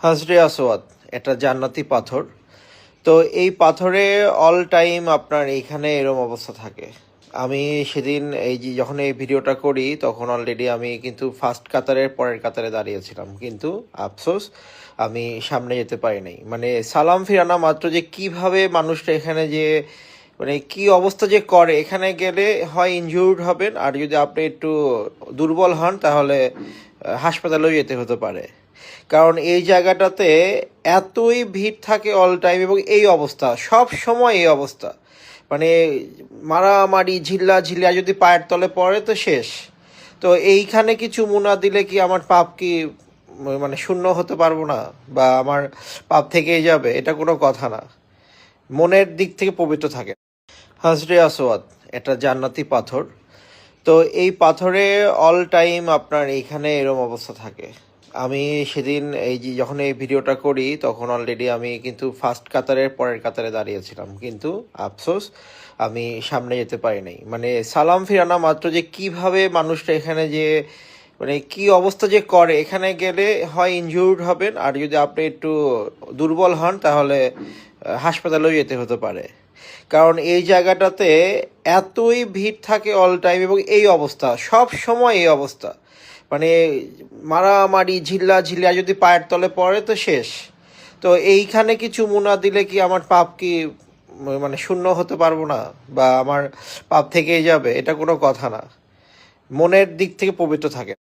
হাজরে আসওয়াদ এটা জান্নাতি পাথর। তো এই পাথরে অল টাইম আপনার এইখানে এরম অবস্থা থাকে। আমি সেদিন এই যে যখন এই ভিডিওটা করি তখন অলরেডি আমি কিন্তু ফার্স্ট কাতারের পরের কাতারে দাঁড়িয়েছিলাম, কিন্তু আফসোস আমি সামনে যেতে পারি নাই। মানে সালাম ফিরানা মাত্র যে কিভাবে মানুষটা এখানে যে মানে কি অবস্থা যে করে, এখানে গেলে হয় ইনজিউর্ড হবেন, আর যদি আপনি একটু দুর্বল হন তাহলে হাসপাতালেও যেতে হতে পারে। কারণ এই জায়গাটাতে এতই ভিড় থাকে অল টাইম, এবং এই অবস্থা সব সময় এই অবস্থা। মানে মারামারি ঝিল্লি, আর যদি পায়ের তলে পড়ে তো শেষ। তো এইখানে কিছু মুনা দিলে কি আমার পাপ কি মানে শূন্য হতে পারবো না, বা আমার পাপ থেকেই যাবে? এটা কোনো কথা না। মনের দিক থেকে পবিত্র থাকে। হাজরে আসওয়াদ এটা জান্নাতি পাথর। তো এই পাথরে অল টাইম আপনার এইখানে এরম অবস্থা থাকে। আমি সেদিন এই যে যখন এই ভিডিওটা করি তখন অলরেডি আমি কিন্তু ফার্স্ট কাতারের পরের কাতারে দাঁড়িয়েছিলাম, কিন্তু আফসোস আমি সামনে যেতে পারি নাই। মানে সালাম ফিরানা মাত্র যে কিভাবে মানুষটা এখানে যে মানে কি অবস্থা যে করে, এখানে গেলে হয় ইনজিউর্ড হবেন, আর যদি আপনি একটু দুর্বল হন তাহলে হাসপাতালেও যেতে হতে পারে। কারণ এই জায়গাটাতে এতই ভিড় থাকে অল টাইম, এবং এই অবস্থা সব সময় এই অবস্থা। মানে মারামারি ঝিল্লি, আর যদি পায়ের তলে পড়ে তো শেষ। তো এইখানে কিছু মুনা দিলে কি আমার পাপ কি মানে শূন্য হতে পারবো না, বা আমার পাপ থেকেই যাবে? এটা কোনো কথা না। মনের দিক থেকে পবিত্র থাকে।